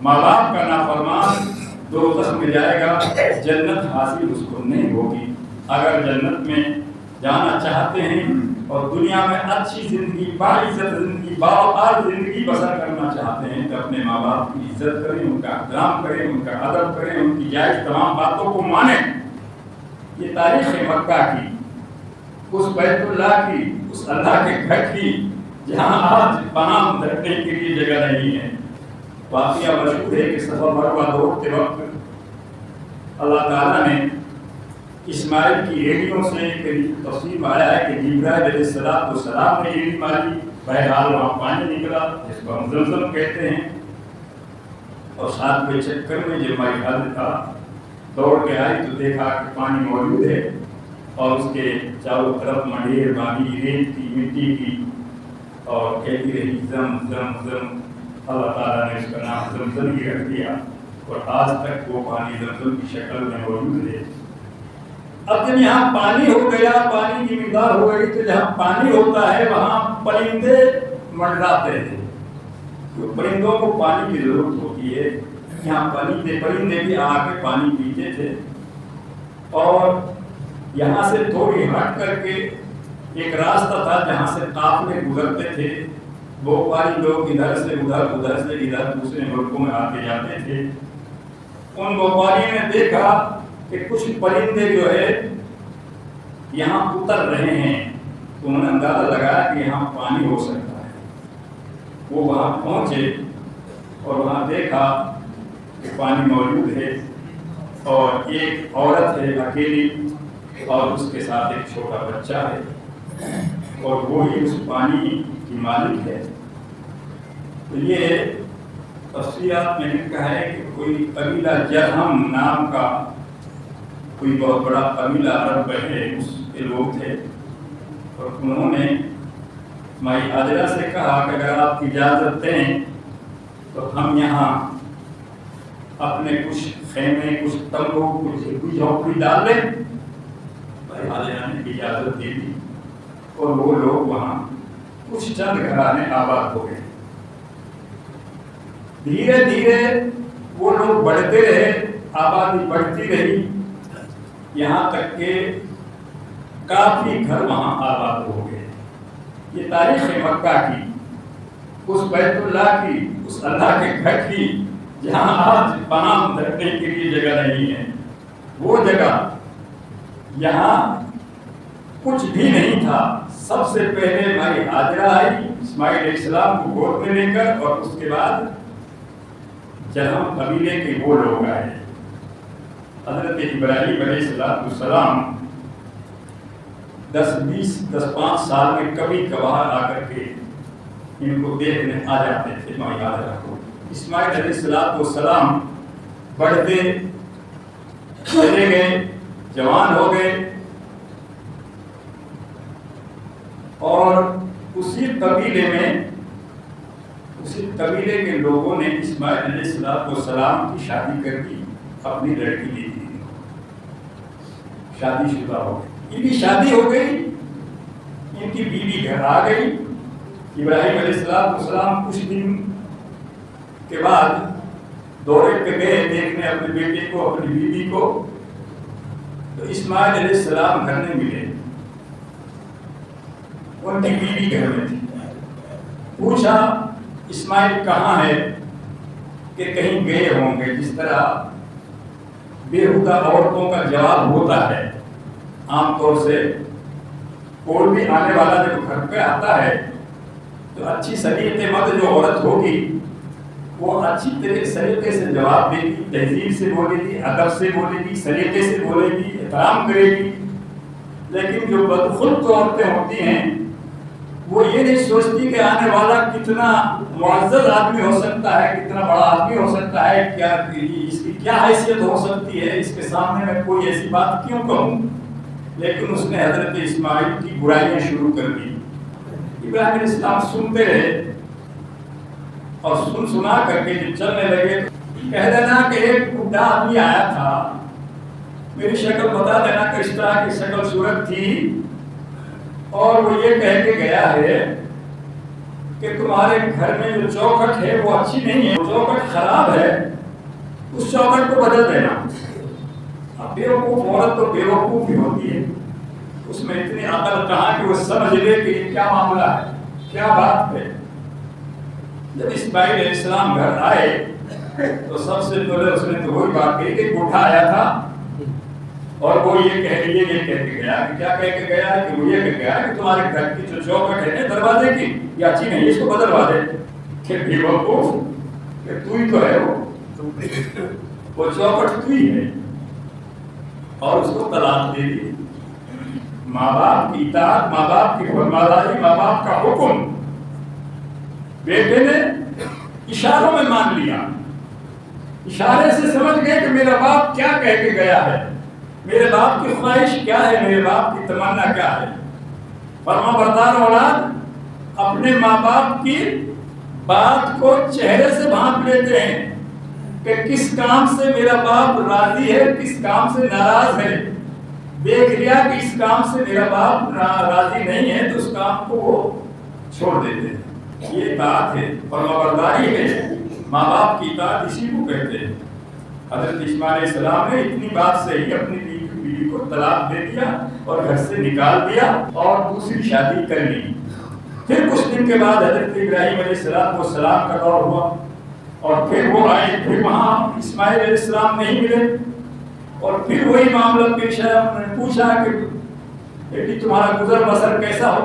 ماں باپ کا نافرمان دوزخ میں جائے گا، جنت حاصل اس کو نہیں ہوگی۔ اگر جنت میں جانا چاہتے ہیں اور دنیا میں اچھی زندگی، باعزت زندگی، باوقار زندگی بسر کرنا چاہتے ہیں تو اپنے ماں باپ کی عزت کریں، ان کا احترام کریں، ان کا ادب کریں، ان کی جائز تمام باتوں کو مانیں۔ یہ تاریخ مکہ کی، اس بیت اللہ کی، اس اللہ کے گھر کی جہاں آج پناہ رکھنے کے لیے جگہ نہیں ہے۔ واقعہ مشہور ہے کہ صفا مروہ دوڑتے وقت اللہ تعالیٰ نے اسماعیل کی ایڑیوں سے تفسیر میں آیا ہے کہ جبرائیل علیہ السلام نے ایڑی ماری، بہرحال وہاں پانی نکلا جس کو ہم زمزم کہتے ہیں، اور 7ویں چکر میں جب مائی حضرت تھا دوڑ کے آئی تو دیکھا کہ پانی موجود ہے اور اس کے چاروں طرف منڈیر باندھی ریت کی، مٹی کی، اور کہتی رہی زم زم زم۔ اللہ تعالیٰ نے اس کا نام زمزم ہی رکھ دیا اور آج تک وہ پانی زمزم کی شکل میں موجود ہے۔ اب جب یہاں پانی ہو گیا، پانی کی مقدار ہو گئی تو جہاں پانی ہوتا ہے وہاں پرندے منڈراتے تھے، پرندوں کو پانی کی ضرورت ہوتی ہے۔ یہاں پرندے بھی آ کے پانی پیتے تھے، اور یہاں سے تھوڑی ہٹ کر کے ایک راستہ تھا جہاں سے قافلے گزرتے تھے، بوپاری لوگ ادھر سے ادھر، ادھر سے ادھر دوسرے ملکوں میں آتے جاتے تھے۔ ان بوپاریوں نے دیکھا کہ کچھ پرندے جو ہے یہاں اتر رہے ہیں، تو انہوں نے اندازہ لگایا کہ یہاں پانی ہو سکتا ہے۔ وہ وہاں پہنچے اور وہاں دیکھا کہ پانی موجود ہے، اور ایک عورت ہے اکیلی، اور اس کے ساتھ ایک چھوٹا بچہ ہے، اور وہی اس پانی کی مالک ہے۔ تو یہ تفسیرات میں لکھا ہے کہ کوئی قبیلہ جرہم نام کا کوئی بہت بڑا قبیلہ عرب ہے، اس کے لوگ تھے، اور انہوں نے مائی حاضرہ سے کہا کہ اگر آپ اجازت دیں تو ہم یہاں اپنے کچھ خیمے، کچھ تمبو، کچھ جھوپڑی ڈال لیں۔ مائی حاضرہ نے اجازت دے دی، اور وہ لوگ وہاں کچھ چند گھرانے آباد ہو گئے۔ دھیرے دھیرے وہ لوگ بڑھتے رہے، آبادی بڑھتی رہی، یہاں تک کہ کافی گھر وہاں آباد ہو گئے۔ یہ تاریخ مکہ کی، اس بیت اللہ کی، اس اللہ کے گھر کی جہاں آج پناہ رکھنے کے لیے جگہ نہیں ہے، وہ جگہ یہاں کچھ بھی نہیں تھا۔ سب سے پہلے مائی حاجرہ آئی اسماعیل علیہ السلام کو گود میں لے کر، اور اس کے بعد جرہم قبیلے کے وہ لوگ آئے۔ حضرت ابراہیم علیہ السلام 10-5 سال میں کبھی کبھار آ کر کے ان کو دیکھنے آ جاتے تھے مائی حاجرہ کو۔ اسماعیل علیہ السلام بڑھتے چلے گئے، جوان ہو گئے، اور اسی قبیلے کے لوگوں نے اسماعیل علیہ السلام کی شادی کر دی، اپنی لڑکی دی تھی، شادی شدہ ہو گئی، ان کی شادی ہو گئی، ان کی بیوی گھر آ گئی۔ ابراہیم علیہ السلام کچھ دن کے بعد دورے پہ گئے دیکھنے اپنے بیٹے کو، اپنی بیوی کو، تو اسماعیل علیہ السلام گھر میں ملے، ان کی بیوی گھر میں تھی۔ پوچھا اسماعیل کہاں ہے، کہ کہیں گئے ہوں گے، جس طرح بےہودہ عورتوں کا جواب ہوتا ہے۔ عام طور سے کوئی بھی آنے والا جب گھر پہ آتا ہے تو اچھی سلیقہ مند جو عورت ہوگی وہ اچھی طریقے سے جواب دے گی، تہذیب سے بولے گی، ادب سے بولے گی، سلیقے سے بولے گی، احترام کرے گی۔ لیکن جو بدخلق عورتیں ہوتی ہیں وہ یہ نہیں سوچتی کہ آنے والا کتنا معزز آدمی ہو سکتا ہے، کتنا بڑا آدمی ہو سکتا ہے، کیا اس کی کیا حیثیت ہو سکتی ہے، اس کے سامنے میں کوئی ایسی بات کیوں کہوں۔ لیکن اس نے حضرت اسماعیل کی برائیاں شروع کر دی۔ ابراہیم علیہ السلام سنتے رہے، اور سنا کر کے جب چلنے لگے تو کہہ دینا کہ ایک بوڑھا آدمی آیا تھا، میری شکل بتا دینا کہ اس طرح کی شکل صورت تھی، اور وہ یہ کہہ کے گیا ہے کہ تمہارے گھر میں جو چوکھٹ ہے وہ اچھی نہیں ہے، چوکھٹ خراب ہے، اس چوکٹ کو بدل دینا. اب بیوقوف عورت تو بیوقوف ہی ہوتی ہے، اس میں اتنی عقل کہاں کہ وہ سمجھ لے کہ یہ کیا معاملہ ہے، کیا بات ہے. جب اسماعیل علیہ السلام گھر آئے تو سب سے پہلے اس نے تو وہی بات کہی کہ بوڑھا آیا تھا اور وہ یہ کہہ کے گیا کہ کیا کہہ کے گیا کہ وہ یہ کہہ گیا کہ تمہارے گھر کی جو چوکٹ ہے نا دروازے کی یہ اچھی نہیں، اس کو بدلوا دے. کہ بیوقوف کہ تو ہی تو ہے وہ چوکٹ تو ہی ہے، اور اس کو طلاق دے دی. ماں باپ کی اطاعت، ماں باپ کی فرمانبرداری، ماں باپ کا حکم بیٹے نے اشاروں میں مان لیا. اشارے سے سمجھ گئے کہ میرا باپ کیا کہہ کے گیا ہے، میرے باپ کی خواہش کیا ہے، میرے باپ کی تمنا کیا ہے. فرما بردار اولاد اپنے ماں باپ کی بات کو چہرے سے بھانپ لیتے ہیں کہ کس کام سے میرا باپ راضی ہے، کس کام سے ناراض ہے. دیکھ لیا کہ اس کام سے میرا باپ راضی نہیں ہے تو اس کام کو وہ چھوڑ دیتے ہیں. یہ اطاعت ہے، فرمانبرداری ہے. ماں باپ کی اطاعت اسی کو کہتے ہیں. حضرت اسماعیل علیہ السلام نے اتنی بات سے ہی اپنی بیوی کو طلاق دے دیا اور گھر سے نکال دیا اور دوسری شادی کر لی. پھر کچھ دن کے بعد حضرت ابراہیم علیہ السلام کا دور ہوا اور پھر وہ آئے، پھر وہاں اسماعیل علیہ السلام نہیں ملے اور پھر وہی معاملہ پیش آیا. انہوں نے پوچھا کہ بیٹی تمہارا گزر بسر کیسا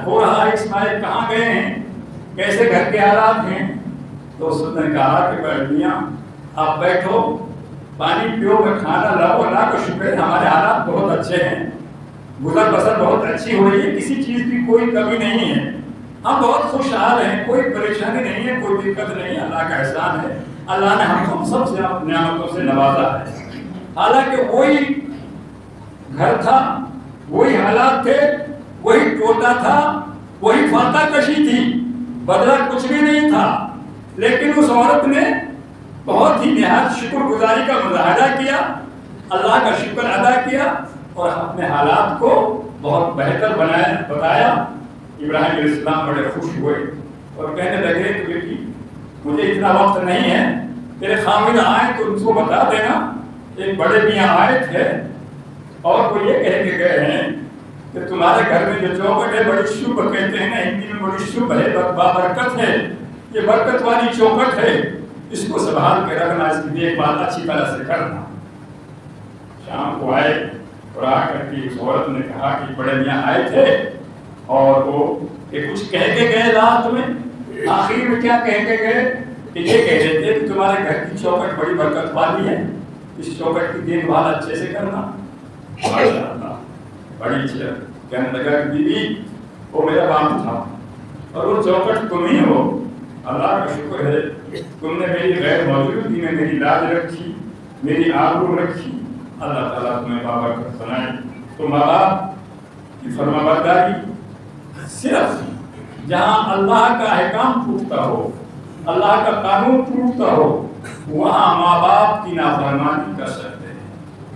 ہو رہا ہے، اسماعیل کہاں گئے ہیں، کیسے گھر کے حالات ہیں. تو اس نے کہا کہ میاں آپ بیٹھو، پانی پیو، میں کھانا لاؤ. اللہ کا شکر ہے ہمارے حالات بہت اچھے ہیں، گزر بسر بہت اچھی ہو رہی ہے، کسی چیز کی کوئی کمی نہیں ہے، ہم بہت خوشحال ہیں، کوئی پریشانی نہیں ہے، کوئی دقت نہیں ہے. اللہ کا احسان ہے، اللہ نے ہم کو سب سے نعمتوں سے نوازا ہے. حالانکہ وہی گھر تھا، وہی حالات تھے، وہی ٹوٹا تھا، وہی فاتح کشی تھی، بدلا کچھ بھی نہیں تھا. لیکن اس عورت نے بہت ہی نہایت شکر گزاری کا مظاہرہ کیا، اللہ کا شکر ادا کیا اور اپنے حالات کو بہت بہتر بتایا. ابراہیم علیہ السلام بڑے خوش ہوئے اور کہنے لگے کہ بیٹی مجھے اتنا وقت نہیں ہے، تیرے خامد آئے تو ان کو بتا دینا. ایک بڑے میاں آئے تھے اور وہ یہ کہہ کے گئے ہیں کہ تمہارے گھر میں جو چوکٹ ہے بڑی شبھ کہتے ہیں نا ہندی میں، بڑی شبھ ہے، بابرکت ہے، یہ برکت والی چوکٹ ہے، اس کو سنبھال کے رکھنا، اس کی دیکھ بھال اچھی طرح سے کرنا. شام کو آئے اور آ کر کے اس عورت نے کہا کہ بڑے میاں آئے تھے اور وہ کچھ کہہ کے گئے رات میں. آخر میں کیا کہہ کے گئے کہ یہ کہہ رہے تھے کہ تمہارے گھر کی چوکٹ بڑی برکت والی ہے، اس چوکٹ کی دیکھ بھال اچھے سے کرنا. ماشاءاللہ بڑی اچھی کہنے لگا کہ بیوی وہ میرا باپ تھا اور وہ چوکٹ تم ہی ہو. اللہ کا شکر ہے تم نے میری غیر موجودگی میں میری لاج رکھی، میری آبرو رکھی. اللہ تعالیٰ تمہیں بابرکت بنائے. تو ماں باپ کی فرمانبرداری صرف جہاں اللہ کا احکام ٹوٹتا ہو، اللہ کا قانون ٹوٹتا ہو، وہاں ماں باپ کی نافرمانی کر سکتے ہیں.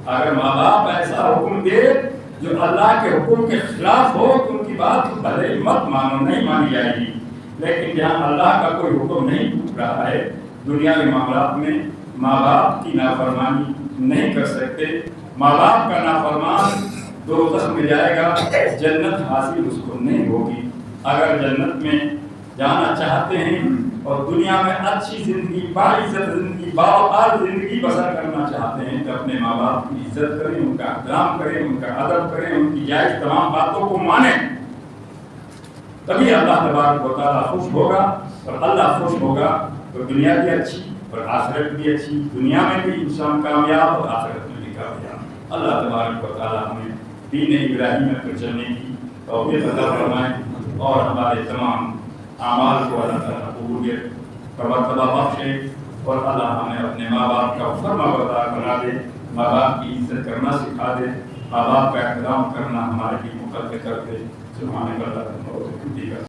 اگر ماں باپ ایسا حکم دے جو اللہ کے حکم کے خلاف ہو تو ان کی بات بھلے مت مانو، نہیں مانی جائے گی. لیکن جہاں اللہ کا کوئی حکم نہیں ٹوٹ رہا ہے، دنیاوی معاملات میں ماں باپ کی نافرمانی نہیں کر سکتے. ماں باپ کا نافرمان دوزخ میں جائے گا، جنت حاصل اس کو نہیں ہوگی. اگر جنت میں جانا چاہتے ہیں اور دنیا میں اچھی زندگی، باعزت زندگی، باوقار زندگی بسر کرنا چاہتے ہیں تو اپنے ماں باپ کی عزت کریں، ان کا احترام کریں، ان کا ادب کریں، ان کی جائز تمام باتوں کو مانیں. تبھی اللہ تبارک و تعالیٰ خوش ہوگا، اور اللہ خوش ہوگا تو دنیا بھی اچھی اور آخرت بھی اچھی. دنیا میں بھی انسان کامیاب اور آخرت میں بھی کامیاب. اللہ تبارک و تعالیٰ ہمیں دین ابراہیم پر چلنے کی توفیق عطا فرمائے اور ہمارے تمام اعمال کو اللہ تعالیٰ قبولیت کا مرتبہ بخشے اور اللہ ہمیں اپنے ماں باپ کا فرمانبردار بنا دے، ماں باپ کی عزت کرنا سکھا دے، ماں باپ کا احترام کرنا ہمارے لیے مقرر کر دے. سبحان اللہ.